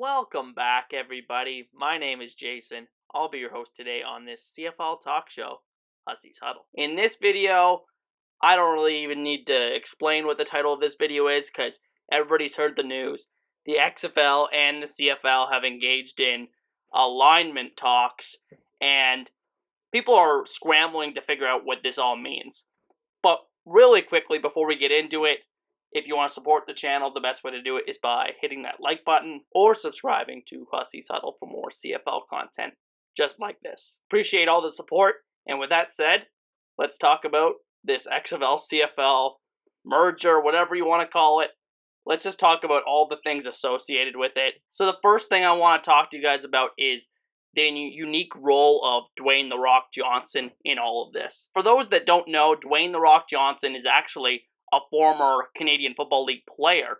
Welcome back, everybody. My name is Jason. I'll be your host today on this CFL talk show, Hussey's Huddle. In this video, I don't really even need to explain what the title of this video is because everybody's heard the news. The XFL and the CFL have engaged in alignment talks, and people are scrambling to figure out what this all means. But really quickly, before we get into it, if you want to support the channel, the best way to do it is by hitting that like button or subscribing to Hussey's Huddle for more CFL content just like this. Appreciate all the support, and with that said, let's talk about this XFL-CFL merger, whatever you want to call it. Let's just talk about all the things associated with it. So the first thing I want to talk to you guys about is the unique role of Dwayne "The Rock" Johnson in all of this. For those that don't know, Dwayne "The Rock" Johnson is actually a former Canadian Football League player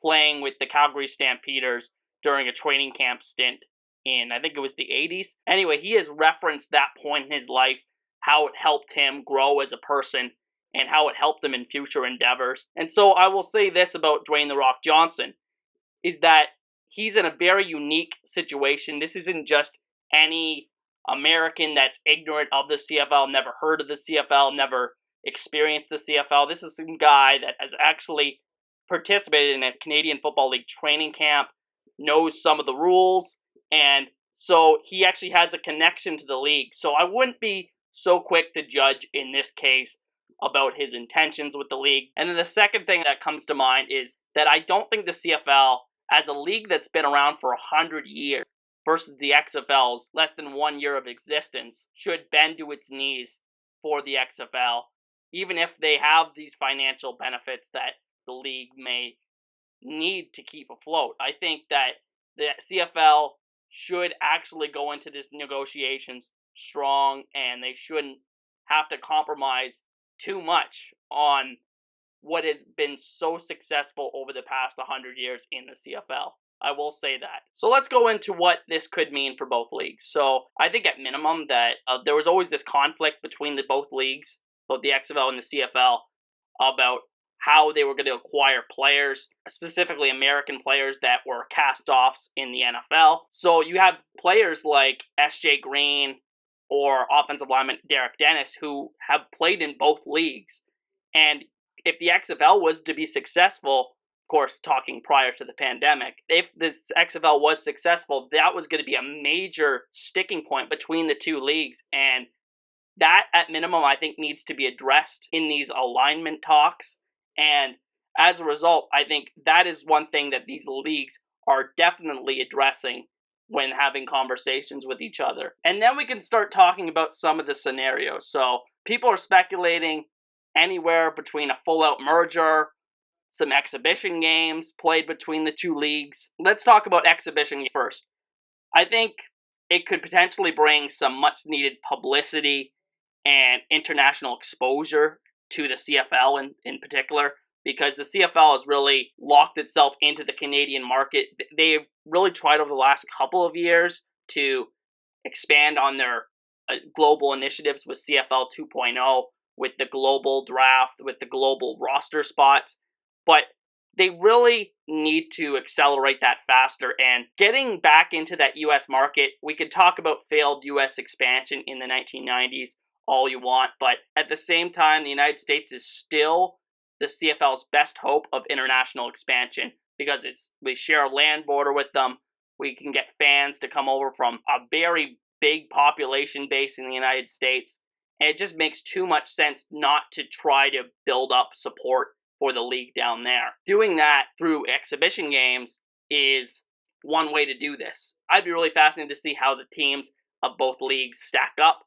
playing with the Calgary Stampeders during a training camp stint in, I think it was the 80s. Anyway, he has referenced that point in his life, how it helped him grow as a person, and how it helped him in future endeavors. And so I will say this about Dwayne "The Rock" Johnson, is that he's in a very unique situation. This isn't just any American that's ignorant of the CFL, never heard of the CFL, never experienced the CFL. This is some guy that has actually participated in a Canadian Football League training camp, knows some of the rules, and so he actually has a connection to the league. So I wouldn't be so quick to judge in this case about his intentions with the league. And then the second thing that comes to mind is that I don't think the CFL, as a league that's been around for 100 years, versus the XFL's less than 1 year of existence, should bend to its knees for the XFL, even if they have these financial benefits that the league may need to keep afloat. I think that the CFL should actually go into these negotiations strong, and they shouldn't have to compromise too much on what has been so successful over the past 100 years in the CFL. I will say that. So let's go into what this could mean for both leagues. So I think at minimum that there was always this conflict between both leagues, both the XFL and the CFL, about how they were going to acquire players, specifically American players that were cast-offs in the NFL. So you have players like S.J. Green or offensive lineman Derek Dennis who have played in both leagues. And if the XFL was to be successful, of course, talking prior to the pandemic, if this XFL was successful, that was going to be a major sticking point between the two leagues. And that, at minimum, I think needs to be addressed in these alignment talks. And as a result, I think that is one thing that these leagues are definitely addressing when having conversations with each other. And then we can start talking about some of the scenarios. So people are speculating anywhere between a full-out merger, some exhibition games played between the two leagues. Let's talk about exhibition first. I think it could potentially bring some much-needed publicity and international exposure to the CFL in particular, because the CFL has really locked itself into the Canadian market. They've really tried over the last couple of years to expand on their global initiatives with CFL 2.0, with the global draft, with the global roster spots, but they really need to accelerate that faster. And getting back into that U.S. market, we could talk about failed U.S. expansion in the 1990s all you want, but at the same time, the United States is still the CFL's best hope of international expansion, because we share a land border with them. We can get fans to come over from a very big population base in the United States, and it just makes too much sense not to try to build up support for the league down there. Doing that through exhibition games is one way to do this. I'd be really fascinated to see how the teams of both leagues stack up,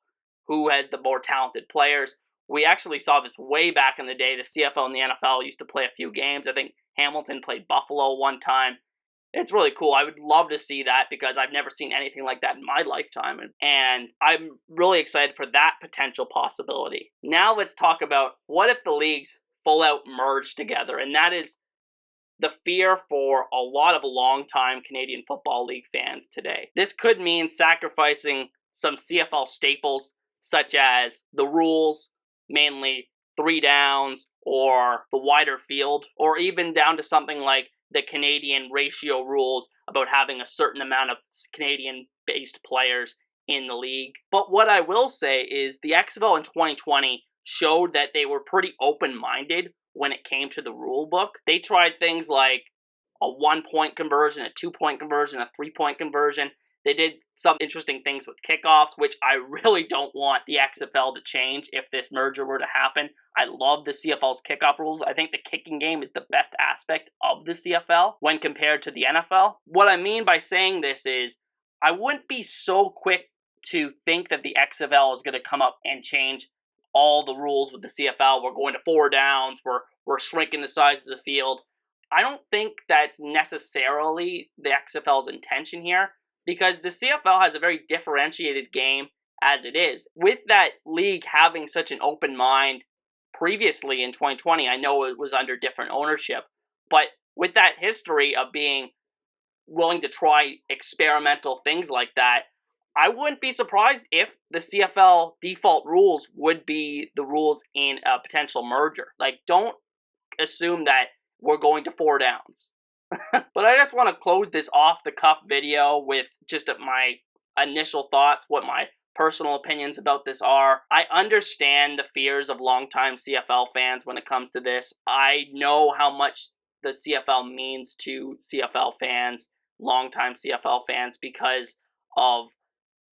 who has the more talented players. We actually saw this way back in the day. The CFL and the NFL used to play a few games. I think Hamilton played Buffalo one time. It's really cool. I would love to see that because I've never seen anything like that in my lifetime. And I'm really excited for that potential possibility. Now let's talk about what if the leagues full out merge together. And that is the fear for a lot of longtime Canadian Football League fans today. This could mean sacrificing some CFL staples, such as the rules, mainly 3 downs, or the wider field, or even down to something like the Canadian ratio rules about having a certain amount of Canadian-based players in the league. But what I will say is the XFL in 2020 showed that they were pretty open-minded when it came to the rule book. They tried things like a 1-point conversion, a 2-point conversion, a 3-point conversion. They did some interesting things with kickoffs, which I really don't want the XFL to change if this merger were to happen. I love the CFL's kickoff rules. I think the kicking game is the best aspect of the CFL when compared to the NFL. What I mean by saying this is I wouldn't be so quick to think that the XFL is going to come up and change all the rules with the CFL. We're going to 4 downs. We're shrinking the size of the field. I don't think that's necessarily the XFL's intention here, because the CFL has a very differentiated game as it is. With that league having such an open mind previously in 2020, I know it was under different ownership, but with that history of being willing to try experimental things like that, I wouldn't be surprised if the CFL default rules would be the rules in a potential merger. Like, don't assume that we're going to 4 downs. But I just want to close this off-the-cuff video with just my initial thoughts, what my personal opinions about this are. I understand the fears of longtime CFL fans when it comes to this. I know how much the CFL means to CFL fans, longtime CFL fans, because of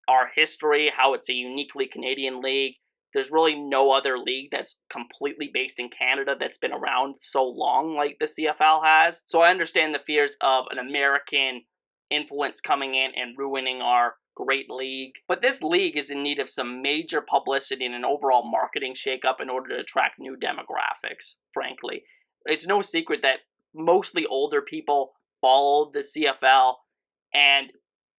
our history, how it's a uniquely Canadian league. There's really no other league that's completely based in Canada that's been around so long like the CFL has. So I understand the fears of an American influence coming in and ruining our great league. But this league is in need of some major publicity and an overall marketing shakeup in order to attract new demographics, frankly. It's no secret that mostly older people follow the CFL, and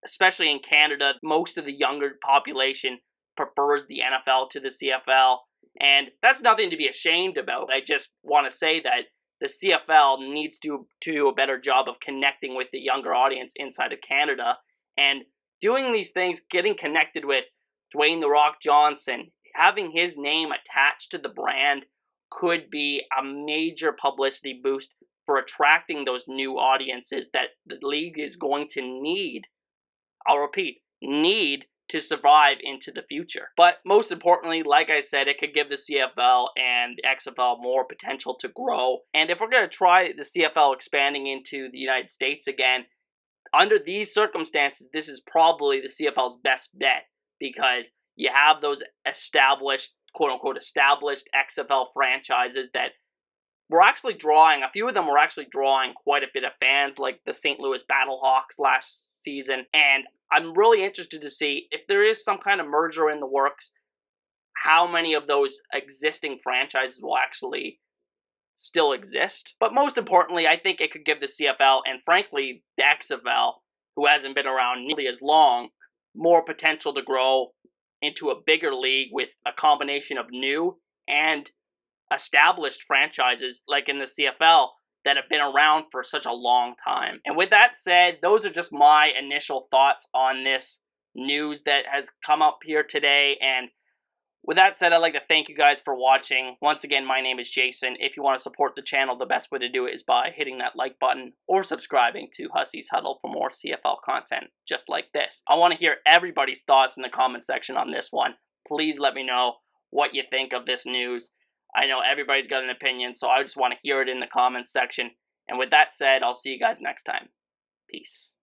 especially in Canada, most of the younger population prefers the NFL to the CFL, and that's nothing to be ashamed about. I just want to say that the CFL needs to do a better job of connecting with the younger audience inside of Canada, and doing these things, getting connected with Dwayne "The Rock" Johnson, having his name attached to the brand could be a major publicity boost for attracting those new audiences that the league is going to need. I'll repeat, need to survive into the future. But most importantly, like I said, it could give the CFL and the XFL more potential to grow. And if we're going to try the CFL expanding into the United States again, under these circumstances, this is probably the CFL's best bet, because you have those established, quote-unquote, established XFL franchises that were actually drawing, a few of them were actually drawing quite a bit of fans, like the St. Louis Battlehawks last season, and I'm really interested to see if there is some kind of merger in the works, how many of those existing franchises will actually still exist. But most importantly, I think it could give the CFL, and frankly, the XFL, who hasn't been around nearly as long, more potential to grow into a bigger league with a combination of new and established franchises like in the CFL that have been around for such a long time. And with that said, those are just my initial thoughts on this news that has come up here today. And with that said, I'd like to thank you guys for watching. Once again, my name is Jason. If you want to support the channel, the best way to do it is by hitting that like button or subscribing to Hussey's Huddle for more CFL content just like this. I want to hear everybody's thoughts in the comment section on this one. Please let me know what you think of this news. I know everybody's got an opinion, so I just want to hear it in the comments section. And with that said, I'll see you guys next time. Peace.